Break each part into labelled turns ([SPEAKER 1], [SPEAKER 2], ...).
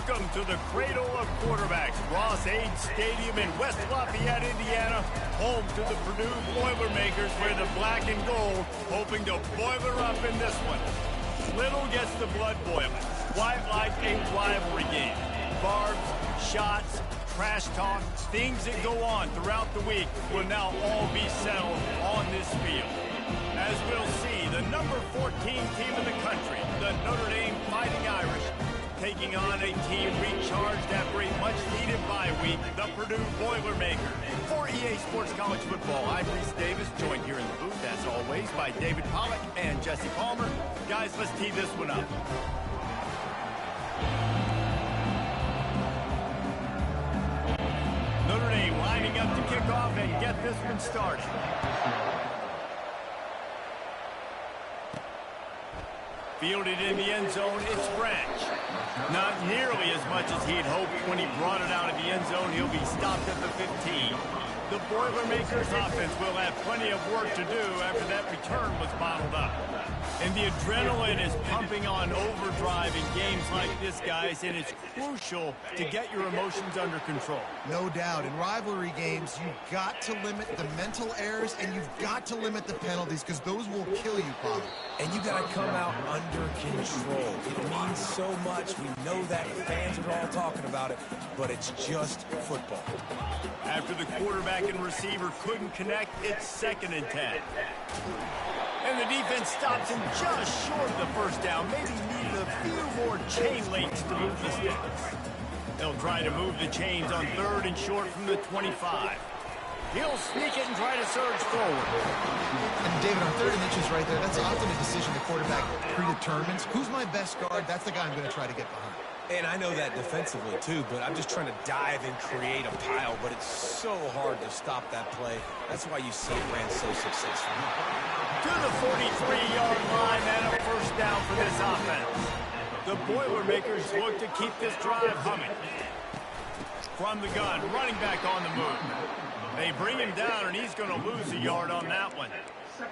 [SPEAKER 1] Welcome to the cradle of quarterbacks, Ross-Ade Stadium in West Lafayette, Indiana, home to the Purdue Boilermakers, where the black and gold hoping to boiler up in this one. Little gets the blood boiling, quite like a rivalry game. Barbs, shots, trash talk, things that go on throughout the week will now all be settled on this field. As we'll see, the number 14 team in the country, the Notre Dame Fighting Irish, taking on a team recharged after a much-needed bye week, the Purdue Boilermakers. For EA Sports College Football, I'm Reese Davis, joined here in the booth, as always, by David Pollack and Jesse Palmer. Guys, let's tee this one up. Notre Dame lining up to kick off and get this one started. Fielded in the end zone, it's Branch. Not nearly as much as he'd hoped when he brought it out of the end zone. He'll be stopped at the 15. The Boilermakers offense will have plenty of work to do after that return was bottled up. And the adrenaline is pumping on overdrive in games like this, guys, and it's crucial to get your emotions under control.
[SPEAKER 2] No doubt. In rivalry games, you've got to limit the mental errors, and you've got to limit the penalties, because those will kill you, Bob.
[SPEAKER 3] And you got to come out under control. It means so much. We know that. Fans are all talking about it, but it's just football.
[SPEAKER 1] After the quarterback and receiver couldn't connect, it's 2nd and 10. And the defense stops him just short of the first down. Maybe needed a few more chain links to move the sticks. They'll try to move the chains on 3rd and short from the 25. He'll sneak it and try to surge forward.
[SPEAKER 2] And David, on 3rd and inches right there, that's often a decision the quarterback predetermines. Who's my best guard? That's the guy I'm going to try to get behind.
[SPEAKER 3] And I know that defensively, too, but I'm just trying to dive and create a pile, but it's so hard to stop that play. That's why you see it ran so successful.
[SPEAKER 1] To the 43-yard line and a first down for this offense. The Boilermakers look to keep this drive humming. From the gun, running back on the move. They bring him down, and he's going to lose a yard on that one.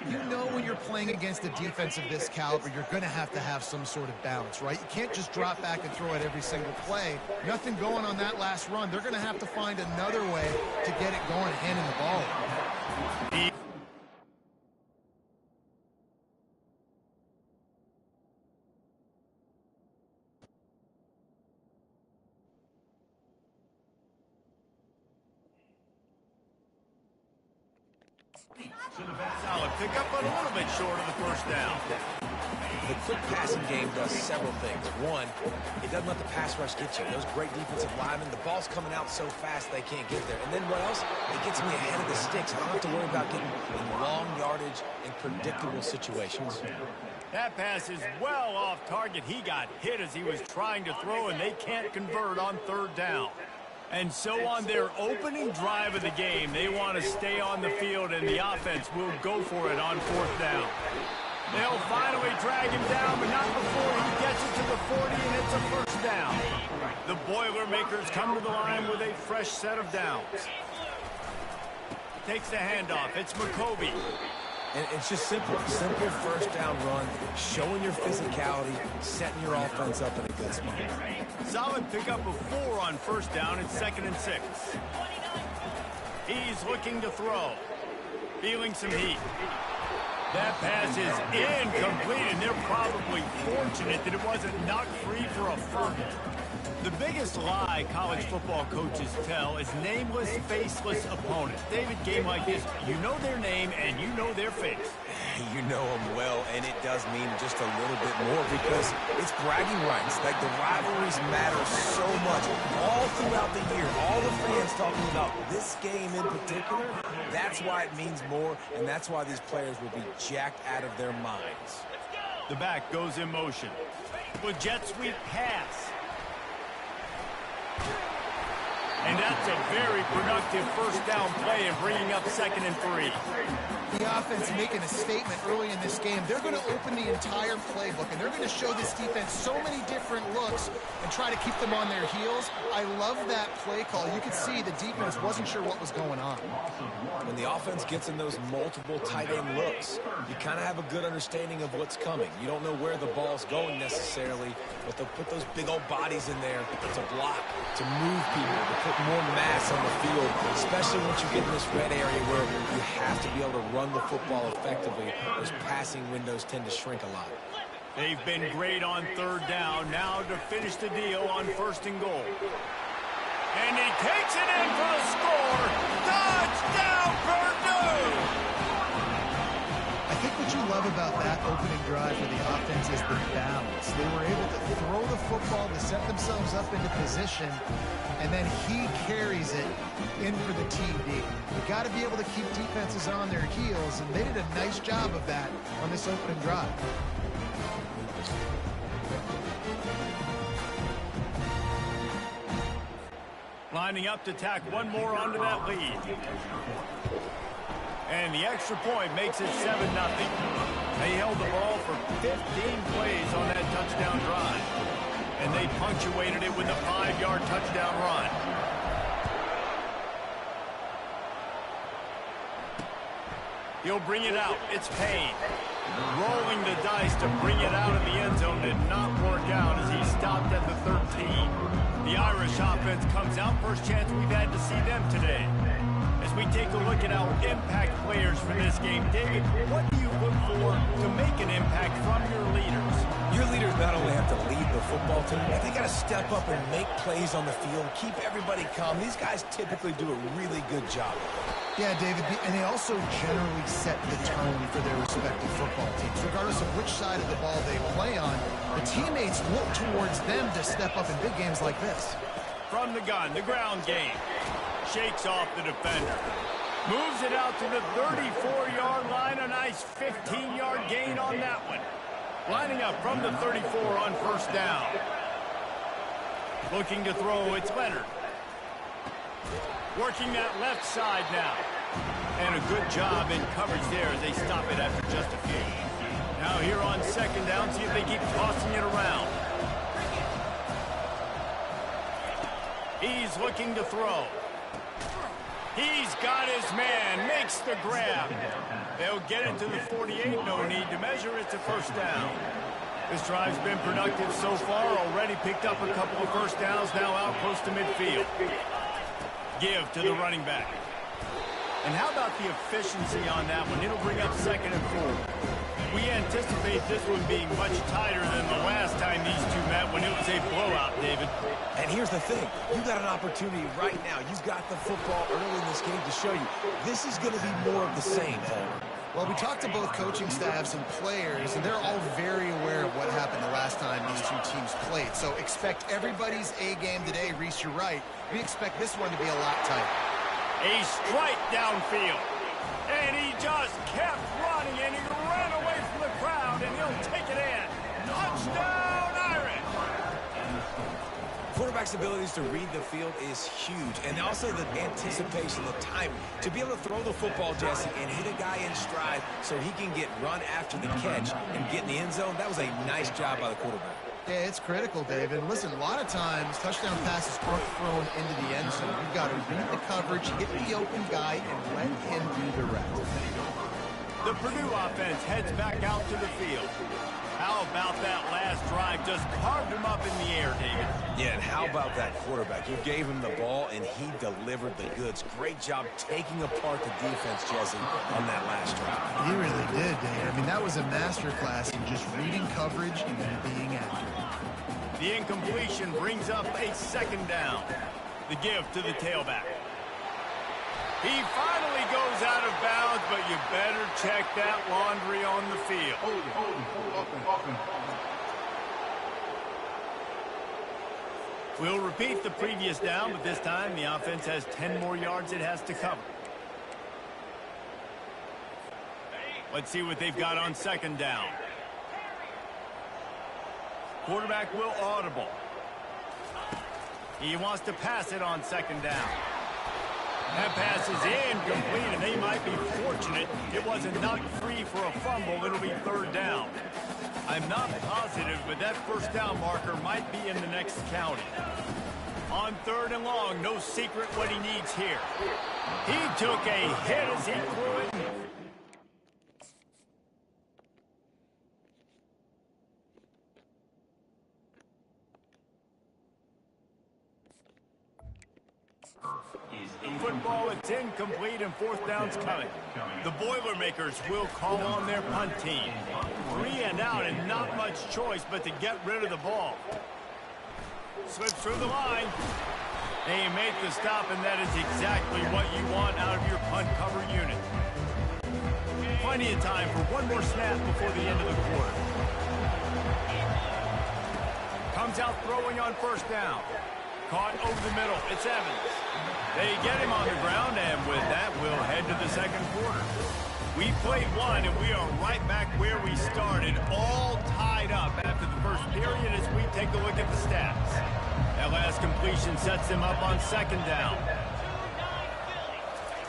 [SPEAKER 2] You know when you're playing against a defense of this caliber, you're going to have some sort of balance, right? You can't just drop back and throw it every single play. Nothing going on that last run. They're going to have to find another way to get it going, handing the ball.
[SPEAKER 1] Solid pickup, but a little bit short of the first down.
[SPEAKER 3] The quick passing game does several things. One, it doesn't let the pass rush get you. Those great defensive linemen, the ball's coming out so fast they can't get there. And then what else? It gets me ahead of the sticks. I don't have to worry about getting in long yardage and predictable situations.
[SPEAKER 1] That pass is well off target. He got hit as he was trying to throw, and they can't convert on 3rd down. And so on their opening drive of the game, they want to stay on the field, and the offense will go for it on 4th down. They'll finally drag him down, but not before he gets it to the 40, and it's a first down. The Boilermakers come to the line with a fresh set of downs. Takes the handoff. It's McCovey.
[SPEAKER 3] And it's just simple first down run, showing your physicality, setting your offense up in a good spot.
[SPEAKER 1] Solid pickup of 4 on first down. It's 2nd and 6. He's looking to throw. Feeling some heat. That pass is incomplete, and they're probably fortunate that it wasn't knocked free for a fumble. The biggest lie college football coaches tell is nameless, faceless opponents. David, game like this, you know their name and you know their face.
[SPEAKER 3] You know them well, and it does mean just a little bit more because it's bragging rights. Like, the rivalries matter so much all throughout the year. All the fans talking about this game in particular, that's why it means more, and that's why these players will be jacked out of their minds.
[SPEAKER 1] The back goes in motion. With jet sweep pass. And that's a very productive first down play and bringing up 2nd and 3.
[SPEAKER 2] The offense making a statement early in this game. They're going to open the entire playbook, and they're going to show this defense so many different looks and try to keep them on their heels. I love that play call. You could see the defense wasn't sure what was going on.
[SPEAKER 3] When the offense gets in those multiple tight end looks, you kind of have a good understanding of what's coming. You don't know where the ball's going necessarily, but they'll put those big old bodies in there to block, to move people, to put more mass on the field, especially once you get in this red area where you have to be able to run the football effectively. Those passing windows tend to shrink a lot.
[SPEAKER 1] They've been great on 3rd down. Now to finish the deal on 1st and goal. And he takes it in for the score. Touchdown, Purdue!
[SPEAKER 2] I think what you love about that opening drive for the offense is the balance. They were able to throw the football to set themselves up into position, and then he carries it in for the TD. You got to be able to keep defenses on their heels, and they did a nice job of that on this opening drive.
[SPEAKER 1] Lining up to tack one more onto that lead. And the extra point makes it 7-0. They held the ball for 15 plays on that touchdown drive. And they punctuated it with a 5-yard touchdown run. He'll bring it out. It's Payne. Rolling the dice to bring it out of the end zone did not work out as he stopped at the 13. The Irish offense comes out. First chance we've had to see them today. As we take a look at our impact players for this game, David, what do you look for to make an impact from your leaders?
[SPEAKER 3] Your leaders not only have to lead the football team, but they got to step up and make plays on the field, keep everybody calm. These guys typically do a really good job.
[SPEAKER 2] Yeah, David, and they also generally set the tone for their respective football teams. Regardless of which side of the ball they play on, the teammates look towards them to step up in big games like this.
[SPEAKER 1] From the gun, the ground game. Shakes off the defender. Moves it out to the 34-yard line. A nice 15-yard gain on that one. Lining up from the 34 on 1st down. Looking to throw, it's Leonard. Working that left side now. And a good job in coverage there as they stop it after just a few. Now here on 2nd down, see if they keep tossing it around. He's looking to throw. He's got his man, makes the grab. They'll get it to the 48, no need to measure. It's a 1st down. This drive's been productive so far, already picked up a couple of 1st downs, now out close to midfield. Give to the running back. And how about the efficiency on that one? It'll bring up 2nd and 4. We anticipate this one being much tighter than the last time these two met when it was a blowout, David.
[SPEAKER 3] And here's the thing. You got an opportunity right now. You've got the football early in this game to show you. This is going to be more of the same, Homer.
[SPEAKER 2] Well, we talked to both coaching staffs and players, and they're all very aware of what happened the last time these two teams played. So expect everybody's A game today. Reese, you're right. We expect this one to be a lot tighter.
[SPEAKER 1] A strike downfield. And he just kept running, and he ran away from the crowd, and he'll take it in. Touchdown, Irish!
[SPEAKER 3] Quarterback's abilities to read the field is huge, and also the anticipation, the time to be able to throw the football, Jesse, and hit a guy in stride so he can get run after the catch and get in the end zone. That was a nice job by the quarterback.
[SPEAKER 2] Yeah, it's critical, David. Listen, a lot of times touchdown passes aren't thrown into the end zone. You've got to read the coverage, hit the open guy, and let him do the rest.
[SPEAKER 1] The Purdue offense heads back out to the field. How about that last drive? Just carved him up in the air, David.
[SPEAKER 3] Yeah, and how about that quarterback? You gave him the ball, and he delivered the goods. Great job taking apart the defense, Jesse, on that last drive.
[SPEAKER 2] He really did, Dave. I mean, that was a masterclass in just reading coverage and being accurate.
[SPEAKER 1] The incompletion brings up a 2nd down. The give to the tailback. He finally goes out of bounds, but you better check that laundry on the field. We'll repeat the previous down, but this time the offense has 10 more yards it has to cover. Let's see what they've got on 2nd down. Quarterback will audible. He wants to pass it on second down. That pass is incomplete, and they might be fortunate it wasn't knocked free for a fumble. It'll be third down. I'm not positive, but that first down marker might be in the next county. On third and long, no secret what he needs here. He took a hit as he threw it. The football is incomplete and fourth down's coming. The Boilermakers will call on their punt team. 3 and out and not much choice but to get rid of the ball. Slips through the line. They make the stop, and that is exactly what you want out of your punt cover unit. Plenty of time for one more snap before the end of the quarter. Comes out throwing on first down. Caught over the middle. It's Evans. They get him on the ground, and with that, we'll head to the second quarter. We played one, and we are right back where we started, all tied up after the first period as we take a look at the stats. That last completion sets them up on second down.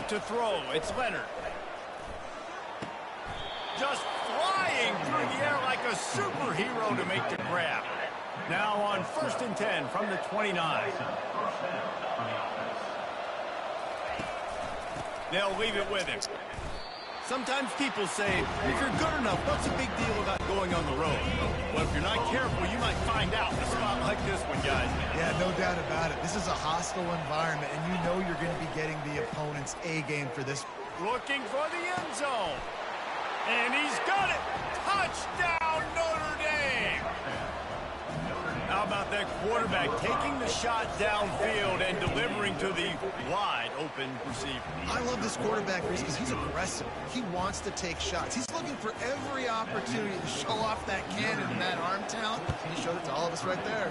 [SPEAKER 1] To throw, it's Leonard. Just flying through the air like a superhero to make the grab. Now on first and 10 from the 29. They'll leave it with him. Sometimes people say, if you're good enough, what's the big deal about going on the road? Well, if you're not careful, you might find out in a spot like this one, guys.
[SPEAKER 2] Yeah, no doubt about it. This is a hostile environment, and you know you're going to be getting the opponent's A-game for this.
[SPEAKER 1] Looking for the end zone. And he's got it. Touchdown, Notre Dame. How about that quarterback taking the shot downfield and delivering to the wide-open receiver?
[SPEAKER 2] I love this quarterback because he's aggressive. He wants to take shots. He's looking for every opportunity to show off that cannon and that arm talent. He showed it to all of us right there.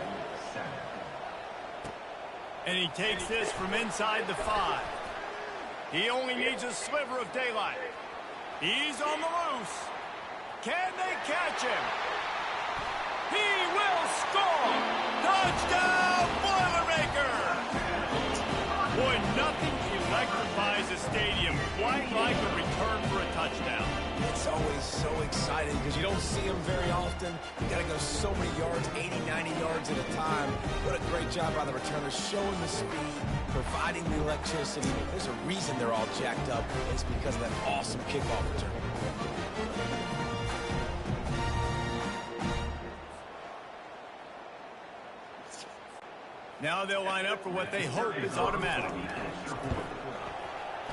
[SPEAKER 1] And he takes this from inside the 5. He only needs a sliver of daylight. He's on the loose. Can they catch him? He will score! Touchdown, Boilermaker! Boy, nothing electrifies a stadium quite like a return for a touchdown.
[SPEAKER 3] It's always so exciting because you don't see them very often. You got to go so many yards, 80, 90 yards at a time. What a great job by the returners, showing the speed, providing the electricity. There's a reason they're all jacked up. It's because of that awesome kickoff return.
[SPEAKER 1] Now they'll line up for what they hope is automatic.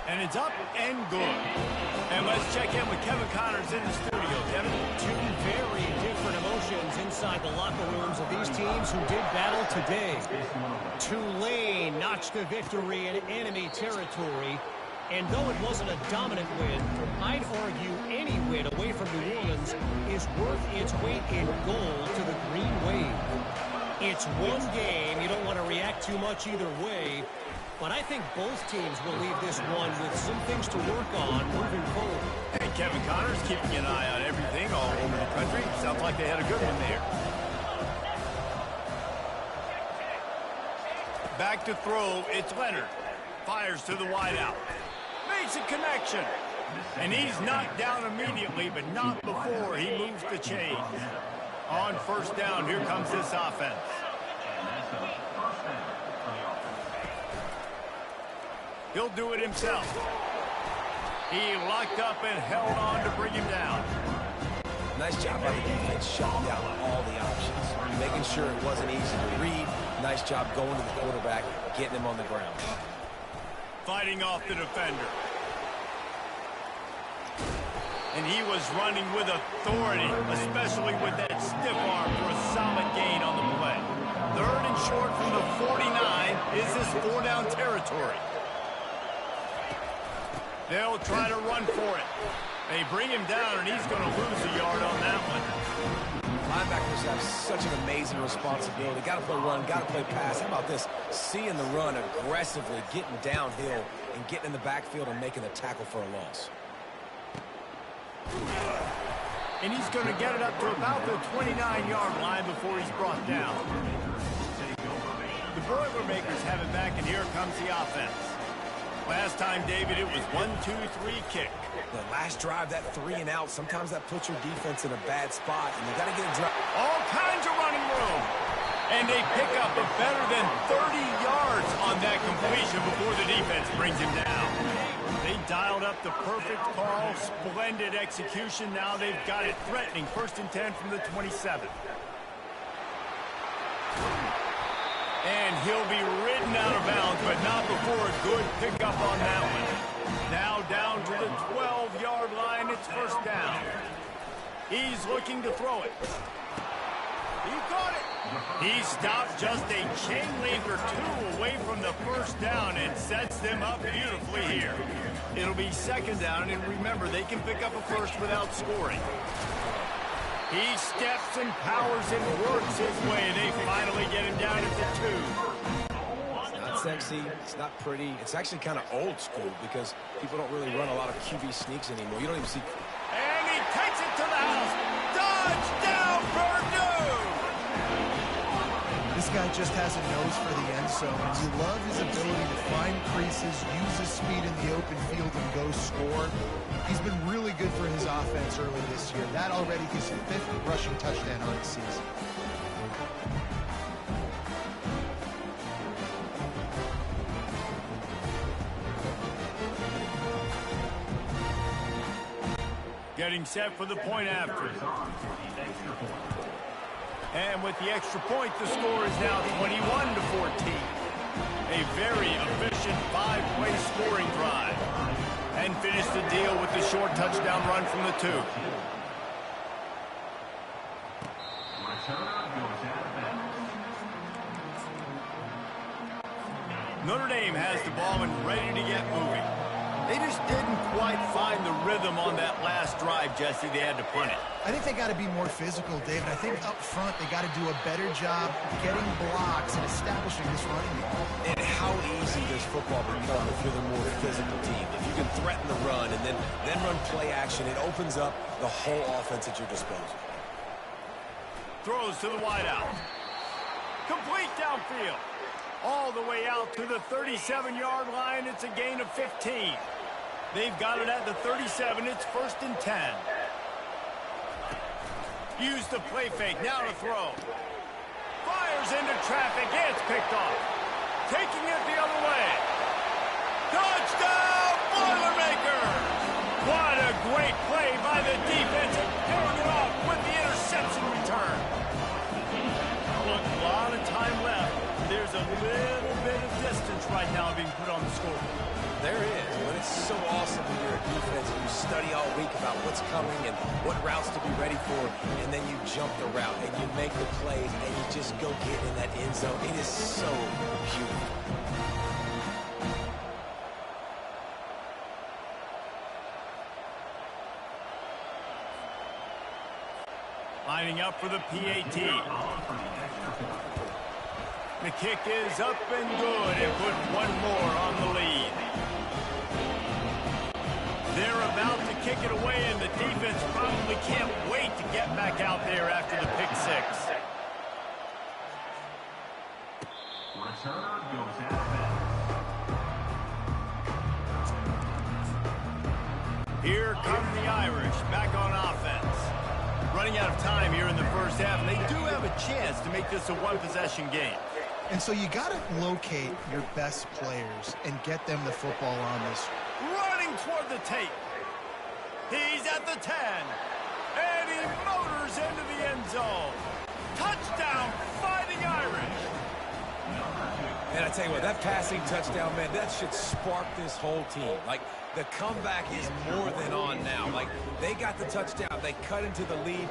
[SPEAKER 1] And it's up and good. And let's check in with Kevin Connors in the studio. Kevin?
[SPEAKER 4] Two very different emotions inside the locker rooms of these teams who did battle today. Tulane notched a victory in enemy territory. And though it wasn't a dominant win, I'd argue any win away from New Orleans is worth its weight in gold to the Green Wave. It's one game. You don't want to react too much either way. But I think both teams will leave this one with some things to work on moving forward.
[SPEAKER 1] Hey, Kevin Connors keeping an eye on everything all over the country. Sounds like they had a good one there. Back to throw. It's Leonard. Fires to the wideout. Makes a connection. And he's knocked down immediately, but not before he moves the chains. On first down, here comes this offense. He'll do it himself. He locked up and held on to bring him down.
[SPEAKER 3] Nice job by the defense, shutting down all the options, making sure it wasn't easy to read. Nice job going to the quarterback, getting him on the ground.
[SPEAKER 1] Fighting off the defender. And he was running with authority, especially with that stiff arm for a solid gain on the play. Third and short from the 49. Is this four-down territory? They'll try to run for it. They bring him down, and he's going to lose a yard on that one.
[SPEAKER 3] Linebackers have such an amazing responsibility. Got to play run, got to play pass. How about this? Seeing the run aggressively, getting downhill, and getting in the backfield and making the tackle for a loss.
[SPEAKER 1] And he's going to get it up to about the 29-yard line before he's brought down. The Boilermakers have it back, and here comes the offense. Last time, David, it was 1-2-3 kick.
[SPEAKER 3] The last drive, that 3 and out, sometimes that puts your defense in a bad spot, and you got to get a drive.
[SPEAKER 1] All kinds of running room. And they pick up a better than 30 yards on that completion before the defense brings him down. They dialed up the perfect call, splendid execution. Now they've got it threatening. 1st and 10 from the 27. And he'll be ridden out of bounds, but not before a good pickup on that one. Now down to the 12-yard line. It's 1st down. He's looking to throw it. He caught it. He stopped just a chain link or 2 away from the 1st down and sets them up beautifully here. It'll be 2nd down, and remember, they can pick up a 1st without scoring. He steps and powers and works his way, and they finally get him down at the 2.
[SPEAKER 3] It's not sexy. It's not pretty. It's actually kind of old school because people don't really run a lot of QB sneaks anymore. You don't even see...
[SPEAKER 1] And he takes it to the house. Touchdown, Purdue!
[SPEAKER 2] This guy just has a nose for the end zone, and you love his ability to find creases, use his speed in the open field, and go score. He's been really good for his offense early this year. That already his 5th rushing touchdown on the season.
[SPEAKER 1] Getting set for the point after. And with the extra point, the score is now 21-14. A very efficient 5-play scoring drive. And finish the deal with the short touchdown run from the 2. Notre Dame has the ball and ready to get moving. They just didn't quite find the rhythm on that last drive, Jesse. They had to punt it.
[SPEAKER 2] I think they got to be more physical, David. I think up front they got to do a better job getting blocks and establishing this running game.
[SPEAKER 3] And how easy does football become if you're the more physical team? If you can threaten the run and then run play action, it opens up the whole offense at your disposal.
[SPEAKER 1] Throws to the wideout. Complete downfield. All the way out to the 37-yard line. It's a gain of 15. They've got it at the 37. It's 1st and 10. Use the play fake. Now to throw. Fires into traffic. It's picked off. Taking it the other way. Touchdown, Boilermakers! What a great play by the defense. Paying it off with the interception return. Look, a lot of time left. There's a little bit of distance right now being put on the score.
[SPEAKER 3] There is, but it's so awesome when you're a defense and you study all week about what's coming and what routes to be ready for, and then you jump the route and you make the plays and you just go get in that end zone. It is so beautiful.
[SPEAKER 1] Lining up for the PAT. The kick is up and good and put one more on the lead. They're about to kick it away, and the defense probably can't wait to get back out there after the pick 6.
[SPEAKER 5] Returner goes out of bounds.
[SPEAKER 1] Here come the Irish back on offense. Running out of time here in the 1st half, and they do have a chance to make this a one-possession game.
[SPEAKER 2] And so you got to locate your best players and get them the football on this.
[SPEAKER 1] Running toward the tape. He's at the 10. And he motors into the end zone. Touchdown, Fighting Irish.
[SPEAKER 3] And I tell you what, that passing touchdown, man, that should spark this whole team. Like, the comeback is more than on now. Like, they got the touchdown. They cut into the lead.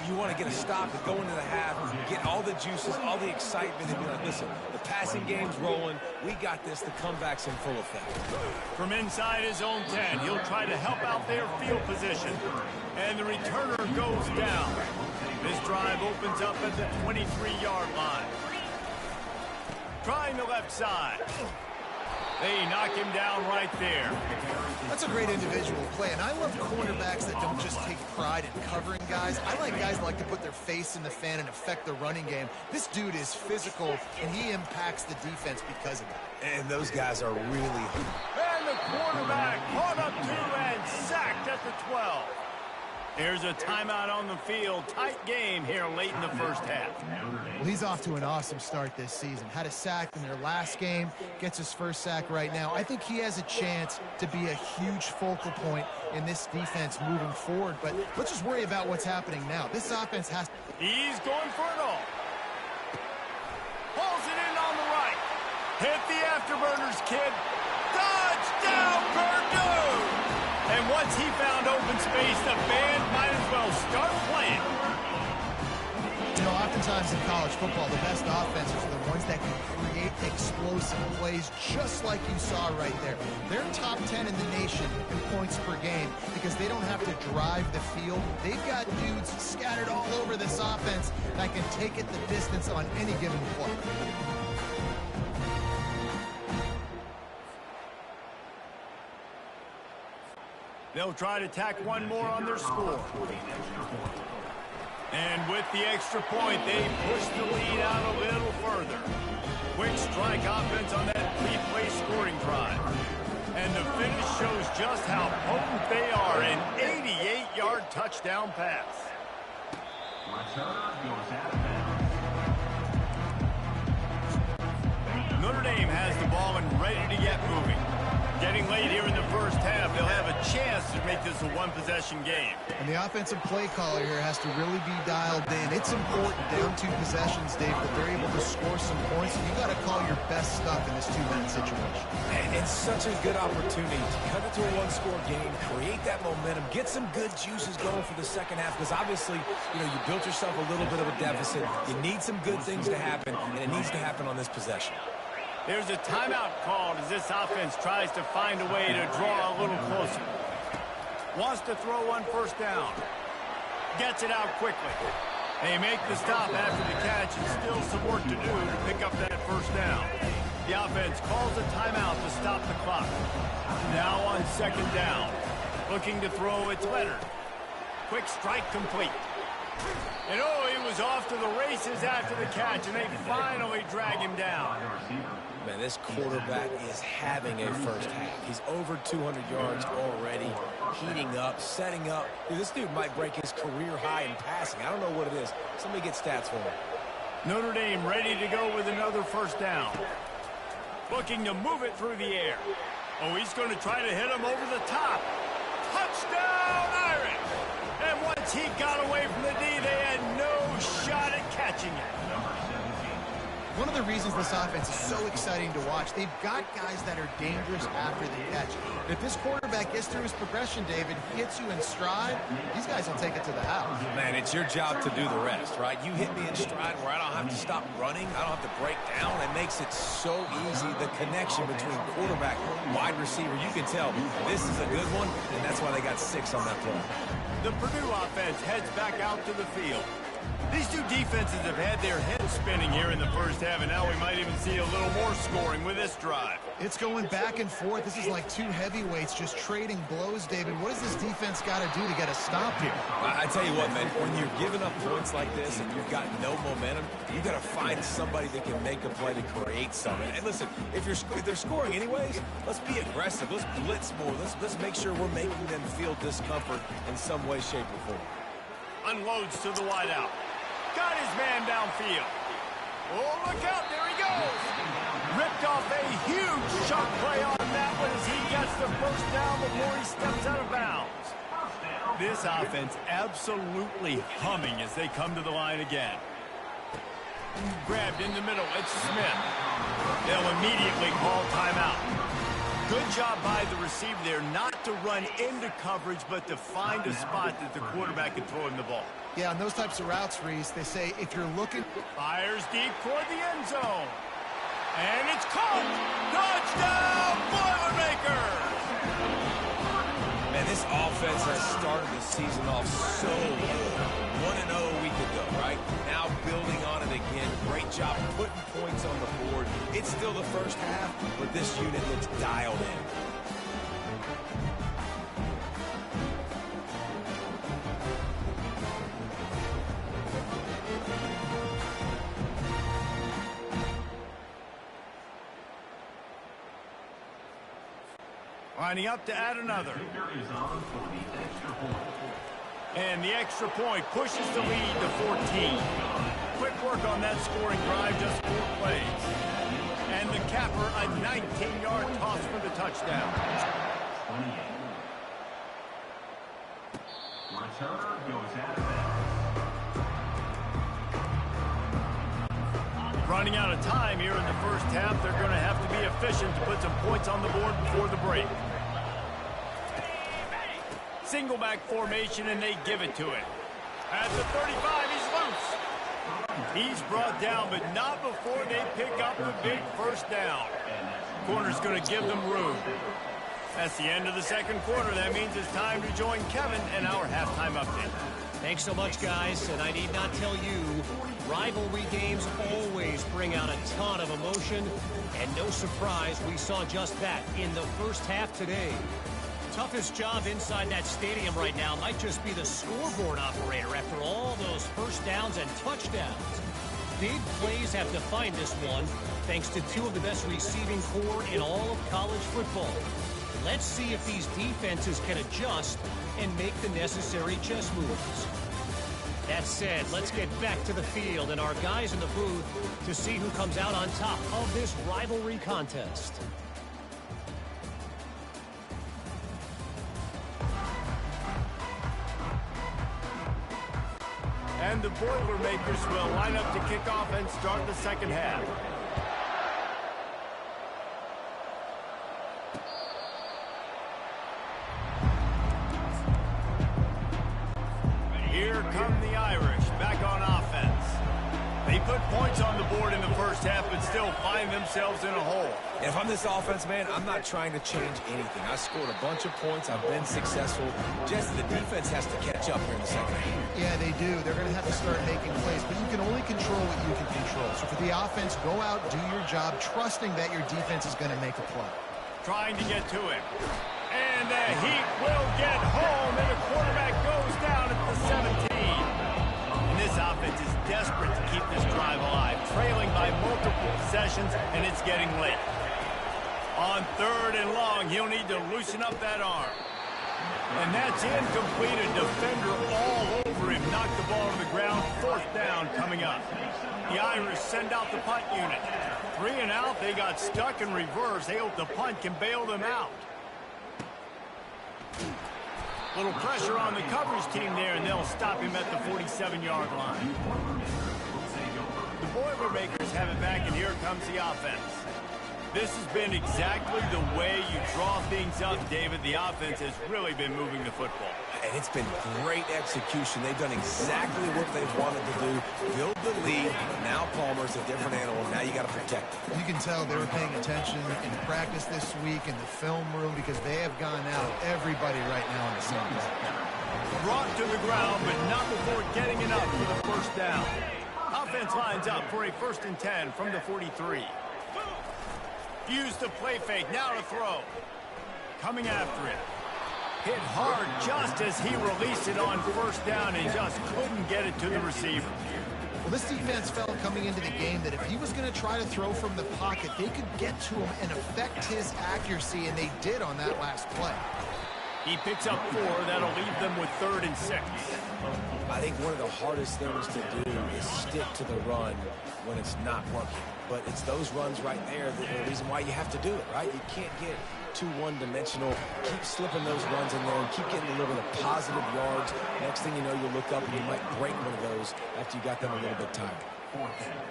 [SPEAKER 3] You want to get a stop and go into the half, get all the juices, all the excitement, and be like, listen, the passing game's rolling. We got this. The comeback's in full effect.
[SPEAKER 1] From inside his own 10, he'll try to help out their field position. And the returner goes down. This drive opens up at the 23-yard line. Trying the left side. They knock him down right there.
[SPEAKER 2] That's a great individual play, and I love cornerbacks that don't just take pride in covering guys. I like guys that like to put their face in the fan and affect the running game. This dude is physical, and he impacts the defense because of that.
[SPEAKER 3] And those guys are really...
[SPEAKER 1] And the quarterback caught up to and sacked at the 12. Here's a timeout on the field. Tight game here late in the first half.
[SPEAKER 2] Well, he's off to an awesome start this season. Had a sack in their last game, gets his first sack right now. I think he has a chance to be a huge focal point in this defense moving forward, but let's just worry about what's happening now. This offense has...
[SPEAKER 1] He's going for it all. Pulls it in on the right. Hit the afterburners, kid. Touchdown, Purdue! And once he found open space, the band might as well start playing.
[SPEAKER 2] You know, oftentimes in college football, the best offenses are the ones that can create explosive plays just like you saw right there. They're top 10 in the nation in points per game because they don't have to drive the field. They've got dudes scattered all over this offense that can take it the distance on any given play.
[SPEAKER 1] They'll try to tack one more on their score. And with the extra point, they push the lead out a little further. Quick strike offense on that three-play scoring drive. And the finish shows just how potent they are, an 88-yard touchdown pass. Notre Dame has the ball and ready to get moving. Getting late here in the first half, they'll have a chance to make this a one-possession game.
[SPEAKER 2] And the offensive play caller here has to really be dialed in. It's important down 2 possessions, Dave, that they're able to score some points. You got to call your best stuff in this 2-minute situation.
[SPEAKER 3] And it's such a good opportunity to cut it to a one-score game, create that momentum, get some good juices going for the second half, because obviously, you built yourself a little bit of a deficit. You need some good things to happen, and it needs to happen on this possession.
[SPEAKER 1] There's a timeout called as this offense tries to find a way to draw a little closer. Wants to throw one first down. Gets it out quickly. They make the stop after the catch and still some work to do to pick up that first down. The offense calls a timeout to stop the clock. Now on second down. Looking to throw, it's Leonard. Quick strike complete. And oh, he was off to the races after the catch, and they finally drag him down.
[SPEAKER 3] Man, this quarterback is having a first half. He's over 200 yards already, heating up, setting up. Dude, this dude might break his career high in passing. I don't know what it is. Somebody get stats for him.
[SPEAKER 1] Notre Dame ready to go with another first down. Looking to move it through the air. Oh, he's going to try to hit him over the top. Touchdown, Irish! And once he got away from the D, they had no shot at catching it.
[SPEAKER 2] One of the reasons this offense is so exciting to watch, they've got guys that are dangerous after the catch. And if this quarterback gets through his progression, David, hits you in stride, these guys will take it to the house.
[SPEAKER 3] Man, it's your job to do the rest, right? You hit me in stride where I don't have to stop running. I don't have to break down. It makes it so easy, the connection between quarterback and wide receiver. You can tell this is a good one, and that's why they got 6 on that play.
[SPEAKER 1] The Purdue offense heads back out to the field. These two defenses have had their heads spinning here in the first half, and now we might even see a little more scoring with this drive.
[SPEAKER 2] It's going back and forth. This is like 2 heavyweights just trading blows, David. What does this defense got to do to get a stop here?
[SPEAKER 3] I tell you what, man, when you're giving up points like this and you've got no momentum, you got to find somebody that can make a play to create something. And listen, if they're scoring anyways, let's be aggressive. Let's blitz more. Let's make sure we're making them feel discomfort in some way, shape, or form.
[SPEAKER 1] Unloads to the wideout. Got his man downfield. Oh, look out. There he goes. Ripped off a huge shot play on that one as he gets the first down before he steps out of bounds. This offense absolutely humming as they come to the line again. Grabbed in the middle. It's Smith. They'll immediately call timeout. Good job by the receiver there not to run into coverage, but to find a spot that the quarterback can throw him the ball.
[SPEAKER 2] Yeah, on those types of routes, Reese, they say if you're looking...
[SPEAKER 1] Fires deep toward the end zone. And it's caught. Touchdown, Boilermakers!
[SPEAKER 3] Man, this This offense has started the season off so good. 1-0 a week ago, right? Now building on it again. Great job putting points on the board. It's still the first half, but this unit looks dialed in.
[SPEAKER 1] Lining up to add another. And the extra point pushes the lead to 14. Quick work on that scoring drive, just 4 plays. And the capper, a 19-yard toss for the touchdown.
[SPEAKER 5] Returner goes out of bounds.
[SPEAKER 1] Running out of time here in the first half, they're going to have to be efficient to put some points on the board before the break. Single back formation, and they give it to it. At the 35, he's loose. He's brought down, but not before they pick up the big first down. Corner's going to give them room. That's the end of the second quarter. That means it's time to join Kevin and our halftime update.
[SPEAKER 4] Thanks so much, guys. And I need not tell you, rivalry games always bring out a ton of emotion. And no surprise, we saw just that in the first half today. Toughest job inside that stadium right now might just be the scoreboard operator after all those first downs and touchdowns. Big plays have defined this one, thanks to 2 of the best receiving corps in all of college football. Let's see if these defenses can adjust and make the necessary chess moves. That said, let's get back to the field and our guys in the booth to see who comes out on top of this rivalry contest.
[SPEAKER 1] And the Boilermakers will line up to kick off and start the second half. Here come the Irish back on offense. They put points on the board in the first half, but still find themselves in a hole.
[SPEAKER 3] If I'm this offense, man, I'm not trying to change anything. I scored a bunch of points. I've been successful. Just the defense has to catch up here in the second half.
[SPEAKER 2] Yeah, they do. They're going to have to start making plays, but you can only control what you can control. So for the offense, go out, do your job, trusting that your defense is going to make a play.
[SPEAKER 1] Trying to get to him. And the Heat will get home, and the quarterback goes down at the 17. And this offense is desperate to keep this drive alive, trailing by multiple possessions, and it's getting late. On 3rd and long, he'll need to loosen up that arm. And that's incomplete. A defender all over him. Knocked the ball to the ground. 4th down coming up. The Irish send out the punt unit. 3 and out. They got stuck in reverse. They hope the punt can bail them out. Little pressure on the coverage team there, and they'll stop him at the 47-yard line. The Boilermakers have it back, and here comes the offense. This has been exactly the way you draw things up, David. The offense has really been moving the football.
[SPEAKER 3] And it's been great execution. They've done exactly what they've wanted to do. Build the lead. Now Palmer's a different animal. Now you got to protect him.
[SPEAKER 2] You can tell they were paying attention in practice this week in the film room because they have gone out everybody right now on the same ball.
[SPEAKER 1] Brought to the ground, but not before getting enough for the first down. Offense lines up for a 1st and 10 from the 43. Use the play fake, now to throw. Coming after it. Hit hard just as he released it on 1st down and just couldn't get it to the receiver.
[SPEAKER 2] Well, this defense felt coming into the game that if he was going to try to throw from the pocket, they could get to him and affect his accuracy, and they did on that last play.
[SPEAKER 1] He picks up 4. That'll leave them with 3rd and 6.
[SPEAKER 3] I think one of the hardest things to do is stick to the run when it's not working. But it's those runs right there that are the reason why you have to do it, right? You can't get too one-dimensional. Keep slipping those runs in there and keep getting a little bit of positive yards. Next thing you know, you'll look up and you might break one of those after you got them a little bit tired.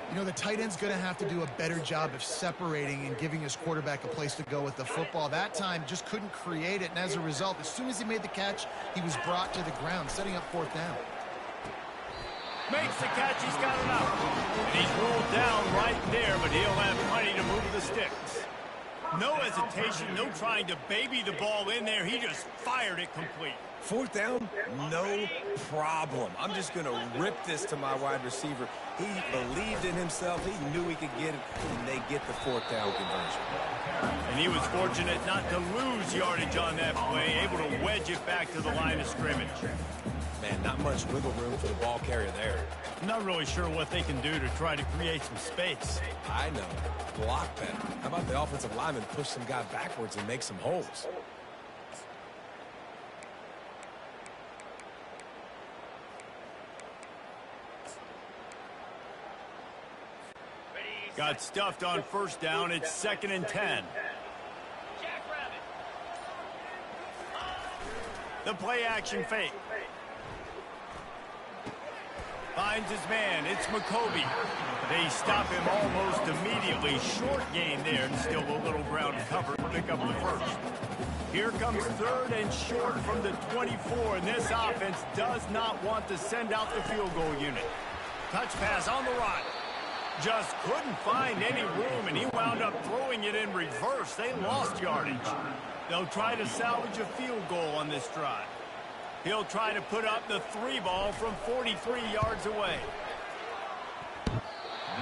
[SPEAKER 2] You know, the tight end's going to have to do a better job of separating and giving his quarterback a place to go with the football. That time just couldn't create it, and as a result, as soon as he made the catch, he was brought to the ground, setting up 4th down.
[SPEAKER 1] Makes the catch, he's got enough. And he's rolled down right there, but he'll have plenty to move the sticks. No hesitation, no trying to baby the ball in there. He just fired it complete.
[SPEAKER 3] Fourth down, no problem. I'm just going to rip this to my wide receiver. He believed in himself. He knew he could get it, and they get the fourth down conversion.
[SPEAKER 1] And he was fortunate not to lose yardage on that play, able to wedge it back to the line of scrimmage.
[SPEAKER 3] Man, not much wiggle room for the ball carrier there.
[SPEAKER 1] I'm not really sure what they can do to try to create some space.
[SPEAKER 3] I know. Block better. How about the offensive lineman push some guy backwards and make some holes?
[SPEAKER 1] Got stuffed on first down. It's 2nd and 10. The play action fake. Finds his man. It's McCoby. They stop him almost immediately. Short gain there, and still a little ground cover to pick up the first. Here comes 3rd and short from the 24, and this offense does not want to send out the field goal unit. Touch pass on the run. Just couldn't find any room, and he wound up throwing it in reverse. They lost yardage. They'll try to salvage a field goal on this drive. He'll try to put up the 3 ball from 43 yards away.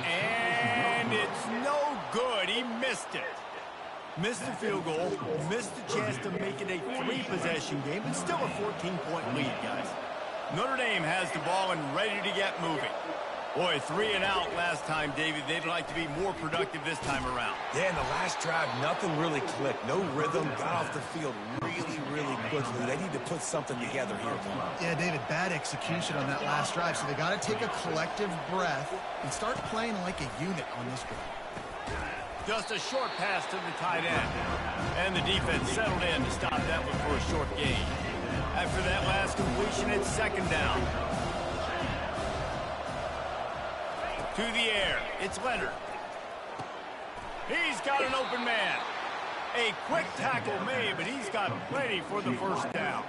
[SPEAKER 1] And it's no good. He missed it. Missed the field goal, missed the chance to make it a 3-possession game, but still a 14-point lead, guys. Notre Dame has the ball and ready to get moving. Boy, 3 and out last time, David. They'd like to be more productive this time around.
[SPEAKER 3] Yeah, in the last drive, nothing really clicked. No rhythm, got off the field really quickly. They need to put something together here.
[SPEAKER 2] Yeah, David, bad execution on that last drive, so they got to take a collective breath and start playing like a unit on this drive.
[SPEAKER 1] Just a short pass to the tight end. And the defense settled in to stop that one for a short gain. After that last completion, it's 2nd down. To the air, it's Leonard. He's got an open man. A quick tackle made, but he's got plenty for the first down.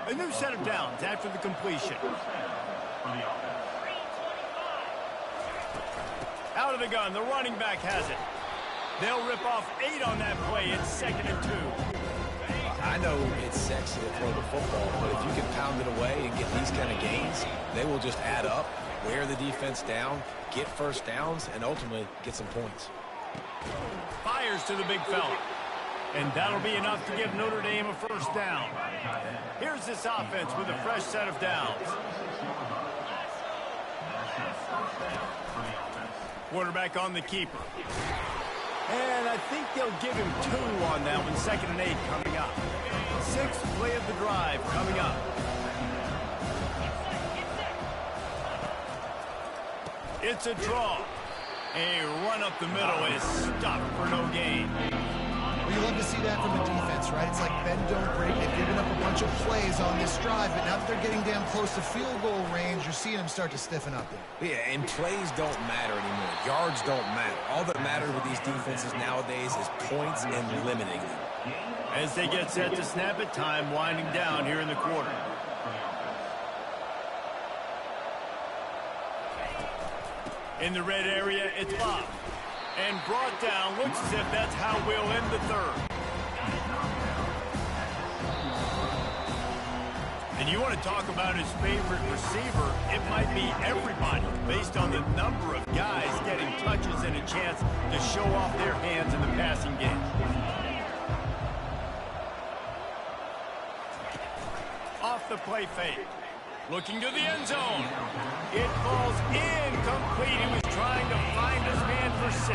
[SPEAKER 1] A new set of downs after the completion. Out of the gun, the running back has it. They'll rip off 8 on that play. It's 2nd and 2.
[SPEAKER 3] I know it's sexy to throw the football, but if you can pound it away and get these kind of gains, they will just add up, wear the defense down, get first downs, and ultimately get some points.
[SPEAKER 1] Fires to the big fella. And that'll be enough to give Notre Dame a first down. Here's this offense with a fresh set of downs. Quarterback on the keeper. And I think they'll give him 2 on that one. 2nd and 8 coming up. 6th play of the drive coming up. It's a draw. A run up the middle is stopped for no gain.
[SPEAKER 2] Well, you love to see that from the defense, right? It's like bend, don't break. They've given up a bunch of plays on this drive, but now that they're getting damn close to field goal range, you're seeing them start to stiffen up there.
[SPEAKER 3] Yeah, and plays don't matter anymore. Yards don't matter. All that matters with these defenses nowadays is points and limiting them.
[SPEAKER 1] As they get set to snap it, time winding down here in the quarter. In the red area, it's Bob. And brought down, looks as if that's how we'll end the 3rd. And you want to talk about his favorite receiver, it might be everybody, based on the number of guys getting touches and a chance to show off their hands in the passing game. Off the play fake. Looking to the end zone. It falls incomplete. He was trying to find his man for 6.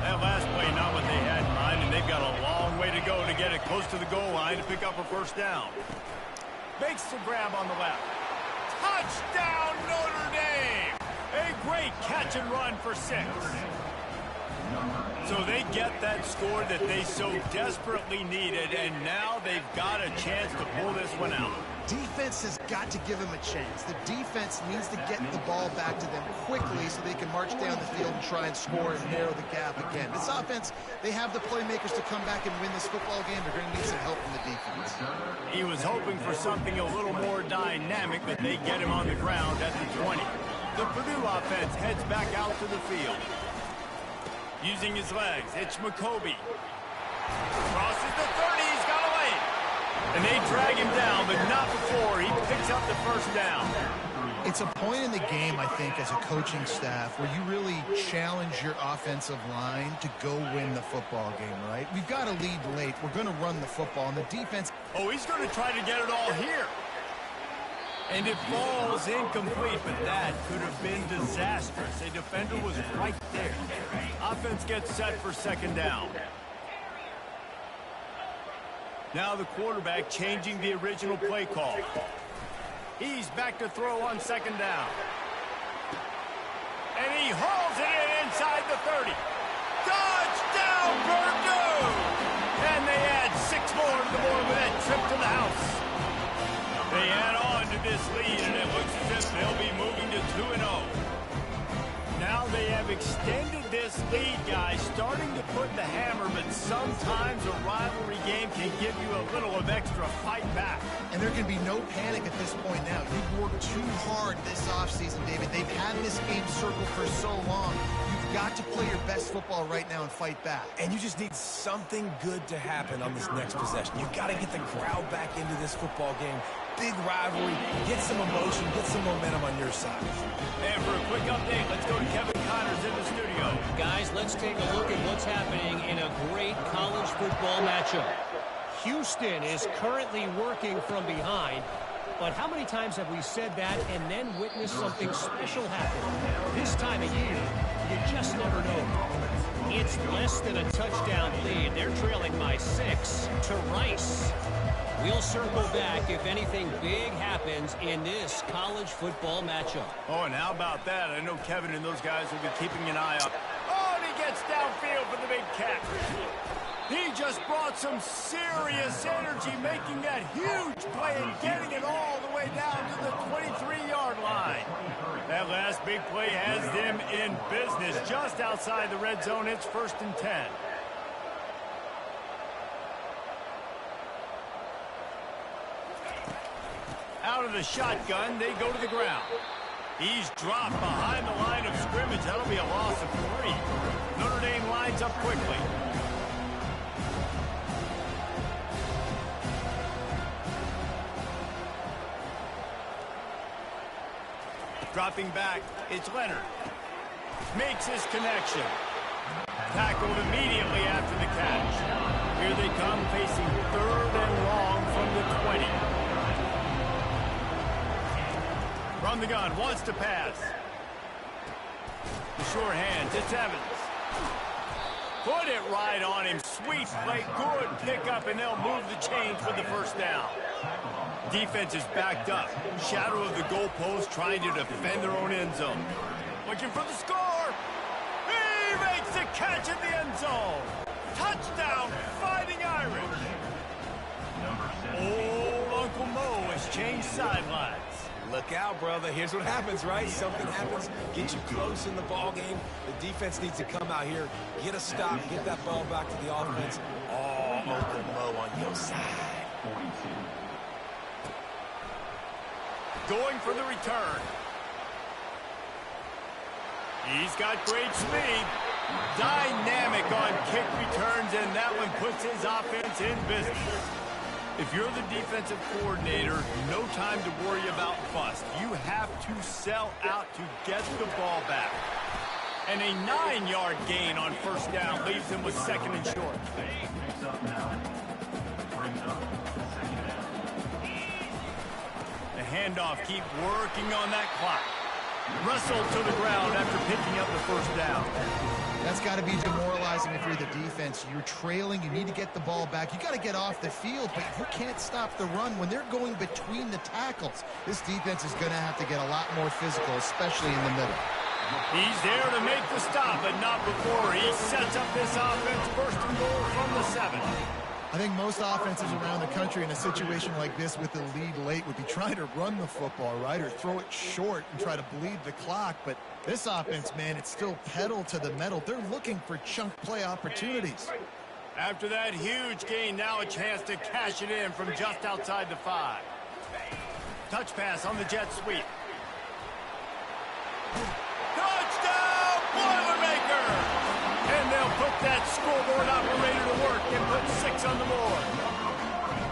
[SPEAKER 1] That last play, not what they had in mind, and they've got a long way to go to get it close to the goal line to pick up a first down. Makes the grab on the left. Touchdown, Notre Dame! A great catch and run for 6. So they get that score that they so desperately needed, and now they've got a chance to pull this one out.
[SPEAKER 2] Defense has got to give them a chance. The defense needs to get the ball back to them quickly so they can march down the field and try and score and narrow the gap again. This offense, they have the playmakers to come back and win this football game. They're going to need some help from the defense.
[SPEAKER 1] He was hoping for something a little more dynamic, but they get him on the ground at the 20. The Purdue offense heads back out to the field. Using his legs, it's McCoby. Crosses the 30, he's got a lane. And they drag him down, but not before he picks up the first down.
[SPEAKER 2] It's a point in the game, I think, as a coaching staff, where you really challenge your offensive line to go win the football game, right? We've got to lead late. We're going to run the football, and the defense...
[SPEAKER 1] Oh, he's going to try to get it all here. And it falls incomplete, but that could have been disastrous. A defender was right there. Offense gets set for second down. Now the quarterback changing the original play call. He's back to throw on second down. And he hauls it in inside the 30. Touchdown, Purdue! And they add 6 more to the board with that trip to the house. They add on to this lead, and it looks as if they'll be moving to 2-0. Now they have extended this lead, guys, starting to put the hammer, but sometimes a rivalry game can give you a little of extra fight back.
[SPEAKER 2] And there can be no panic at this point now. You've worked too hard this offseason, David. They've had this game circled for so long. You've got to play your best football right now and fight back.
[SPEAKER 3] And you just need something good to happen on this next possession. You've got to get the crowd back into this football game. Big rivalry, get some emotion, get some momentum on your side.
[SPEAKER 1] And for a quick update, let's go to Kevin Connors in the studio.
[SPEAKER 4] Guys, let's take a look at what's happening in a great college football matchup. Houston is currently working from behind, but how many times have we said that and then witnessed something special happen? This time of year, you just never know. It's less than a touchdown lead. They're trailing by 6 to Rice. We'll circle back if anything big happens in this college football matchup.
[SPEAKER 1] Oh, and how about that? I know Kevin and those guys will be keeping an eye out. Oh, and he gets downfield for the big catch. He just brought some serious energy, making that huge play and getting it all the way down to the 23-yard line. That last big play has them in business just outside the red zone. It's 1st and 10. Out of the shotgun, they go to the ground. He's dropped behind the line of scrimmage. That'll be a loss of 3. Notre Dame lines up quickly. Dropping back, it's Leonard. Makes his connection. Tackled immediately after the catch. Here they come, facing 3rd and long from the 20. From the gun, wants to pass. The sure hands, it's Evans. Put it right on him. Sweet play, good pickup, and they'll move the chains with the first down. Defense is backed up. Shadow of the goalpost, trying to defend their own end zone. Looking for the score. He makes the catch in the end zone. Touchdown, Fighting Irish. Old Uncle Mo has changed sidelines.
[SPEAKER 3] Look out, brother. Here's what happens, right? Something happens, get you close in the ball game. The defense needs to come out here, get a stop, get that ball back to the offense. Oh, Uncle Mo on your side.
[SPEAKER 1] Going for the return. He's got great speed. Dynamic on kick returns, and that one puts his offense in business. If you're the defensive coordinator, no time to worry about bust. You have to sell out to get the ball back. And a 9-yard gain on first down leaves them with 2nd and short. The handoff, keep working on that clock. Russell to the ground after picking up the first down.
[SPEAKER 2] That's got to be demoralizing if you're the defense. You're trailing. You need to get the ball back. You got to get off the field, but you can't stop the run when they're going between the tackles. This defense is going to have to get a lot more physical, especially in the middle.
[SPEAKER 1] He's there to make the stop, but not before. He sets up this offense, 1st and goal from the 7.
[SPEAKER 2] I think most offenses around the country in a situation like this with the lead late would be trying to run the football, right, or throw it short and try to bleed the clock. But this offense, man, it's still pedal to the metal. They're looking for chunk play opportunities.
[SPEAKER 1] After that huge gain, now a chance to cash it in from just outside the 5. Touch pass on the jet sweep. Touchdown, Boilermaker! And that scoreboard operator to work and put 6 on the board.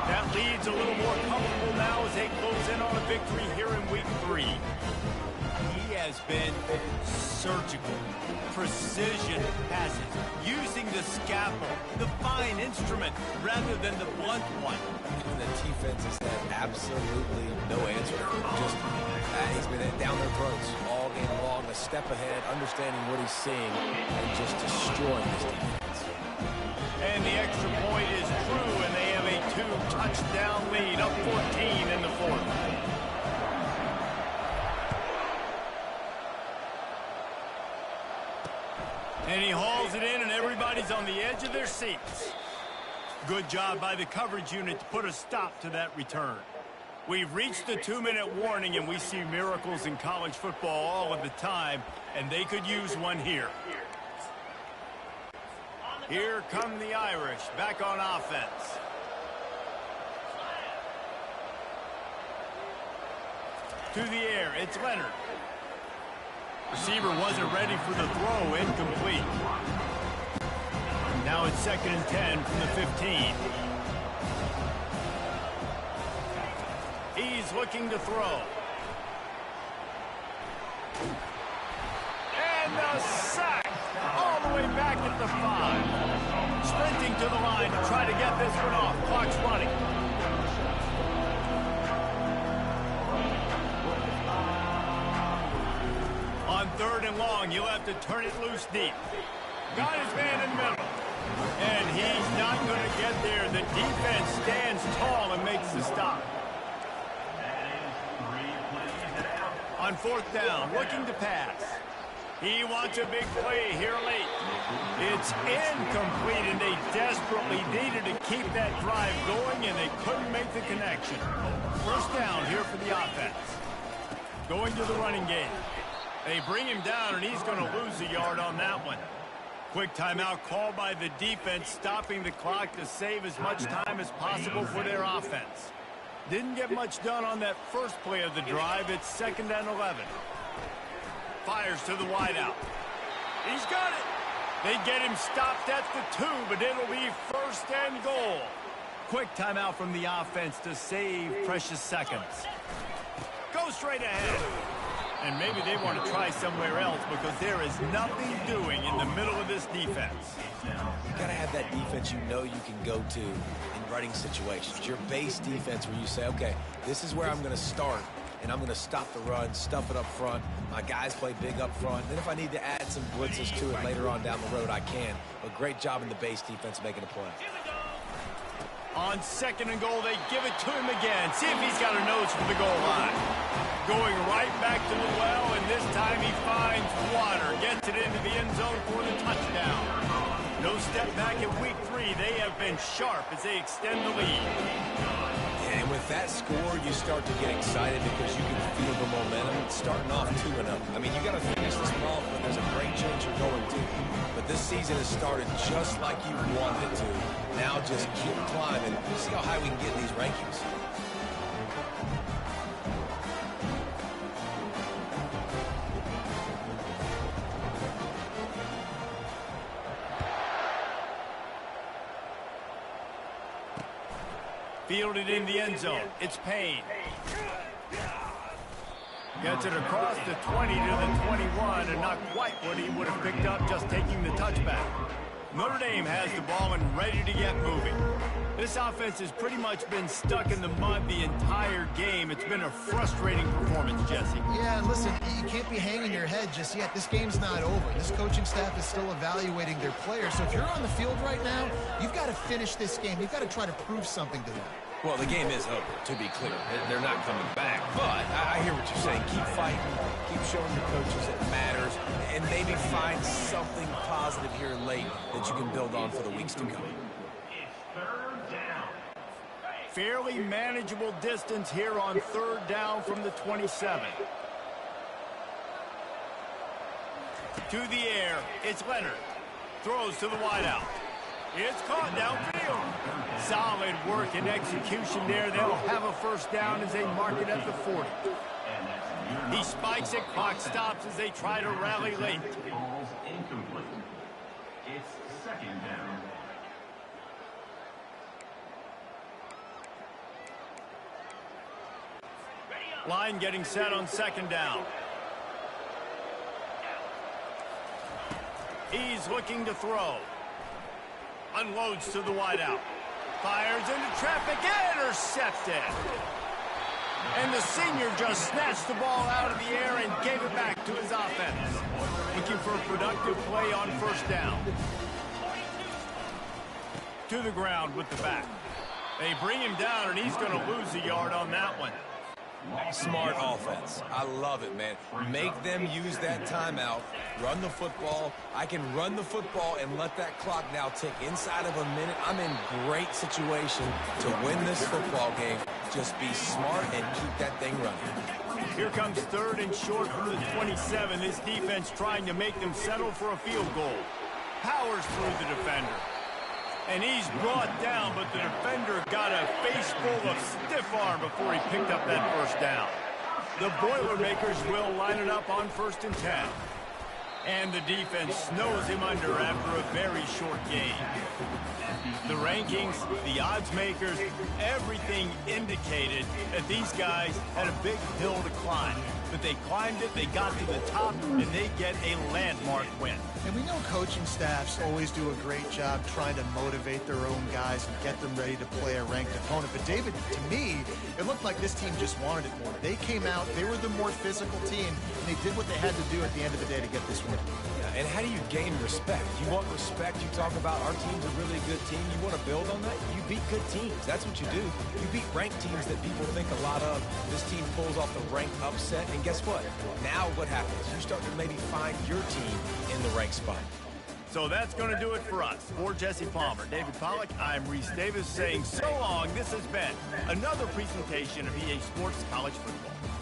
[SPEAKER 1] That lead's a little more comfortable now as they close in on a victory here in week 3. He has been surgical, precision passes, using the scalpel, the fine instrument, rather than the blunt one.
[SPEAKER 3] The defense has had absolutely no answer. Just, he's been down their throats all game long, a step ahead, understanding what he's seeing, and just destroying this defense.
[SPEAKER 1] And the extra point is true, and they have a 2-touchdown lead, up 14 in the 4th. And he hauls it in, and everybody's on the edge of their seats. Good job by the coverage unit to put a stop to that return. We've reached the 2-minute warning, and we see miracles in college football all of the time, and they could use one here. Here come the Irish, back on offense. To the air, it's Leonard. Receiver wasn't ready for the throw, incomplete. Now it's 2nd and 10 from the 15. He's looking to throw. And the sack all the way back at the 5. Sprinting to the line to try to get this one off. Clock's running. On 3rd and long, you'll have to turn it loose deep. Got his man in the middle. And he's not going to get there. The defense stands tall and makes the stop. On 4th down, looking to pass. He wants a big play here late. It's incomplete, and they desperately needed to keep that drive going, and they couldn't make the connection. 1st down here for the offense. Going to the running game. They bring him down, and he's going to lose a yard on that one. Quick timeout called by the defense, stopping the clock to save as much time as possible for their offense. Didn't get much done on that first play of the drive. It's 2nd and 11. Fires to the wideout. He's got it. They get him stopped at the 2, but it'll be 1st and goal. Quick timeout from the offense to save precious seconds. Go straight ahead. And maybe they want to try somewhere else because there is nothing doing in the middle of this defense.
[SPEAKER 3] You got to have that defense you know you can go to in running situations. Your base defense where you say, okay, this is where I'm going to start, and I'm going to stop the run, stuff it up front. My guys play big up front. Then if I need to add some blitzes to it later on down the road, I can. But great job in the base defense making a play.
[SPEAKER 1] On 2nd and goal, they give it to him again. See if he's got a nose for the goal line. Going right back to the well, and this time he finds water. Gets it into the end zone for the touchdown. No step back in week 3. They have been sharp as they extend the lead.
[SPEAKER 3] And with that score, you start to get excited because you can feel the momentum. It's starting off 2-0. I mean, you got to finish this one off, but there's a great chance you're going to. But this season has started just like you wanted it to. Now just keep climbing. See how high we can get in these rankings.
[SPEAKER 1] Fielded in the end zone. It's Payne. Gets it across the 20 to the 21, and not quite what he would have picked up just taking the touchback. Notre Dame has the ball and ready to get moving. This offense has pretty much been stuck in the mud the entire game. It's been a frustrating performance, Jesse.
[SPEAKER 2] Yeah, and listen, you can't be hanging your head just yet. This game's not over. This coaching staff is still evaluating their players. So if you're on the field right now, you've got to finish this game. You've got to try to prove something to them.
[SPEAKER 3] Well, the game is over, to be clear. They're not coming back. But I hear what you're saying. Keep fighting. Keep showing your coaches it matters. And maybe find something positive here late that you can build on for the weeks to come.
[SPEAKER 1] Fairly manageable distance here on 3rd down from the 27. To the air, it's Leonard. Throws to the wideout. It's caught downfield. Solid work and execution there. They'll have a 1st down as they mark it at the 40. He spikes it. Clock stops as they try to rally late.
[SPEAKER 5] second down.
[SPEAKER 1] Line getting set on second down. He's looking to throw. Unloads to the wideout. Fires into traffic. Intercepted. And the senior just snatched the ball out of the air and gave it back to his offense. Looking for a productive play on first down. To the ground with the back. They bring him down, and he's going to lose a yard on that one.
[SPEAKER 3] Smart offense. I love it, man. Make them use that timeout. Run the football. I can run the football and let that clock now tick inside of a minute. I'm in great situation to win this football game. Just be smart and keep that thing running.
[SPEAKER 1] Here comes third and short from the 27. This defense trying to make them settle for a field goal. Powers through the defender. And he's brought down, but the defender got a face full of stiff arm before he picked up that first down. The Boilermakers will line it up on 1st and 10. And the defense snows him under after a very short game. The rankings, the odds makers, everything indicated that these guys had a big hill to climb. But they climbed it, they got to the top, and they get a landmark win.
[SPEAKER 2] And we know coaching staffs always do a great job trying to motivate their own guys and get them ready to play a ranked opponent. But David, to me, it looked like this team just wanted it more. They came out, they were the more physical team, and they did what they had to do at the end of the day to get this win.
[SPEAKER 3] Yeah, and how do you gain respect? You want respect, you talk about our team's a really good team. You want to build on that? You beat good teams. That's what you do. You beat ranked teams that people think a lot of. This team pulls off the ranked upset, and guess what? Now what happens? You start to maybe find your team in the ranked spot.
[SPEAKER 1] So that's going to do it for us. For Jesse Palmer, David Pollack, I'm Reese Davis saying so long. This has been another presentation of EA Sports College Football.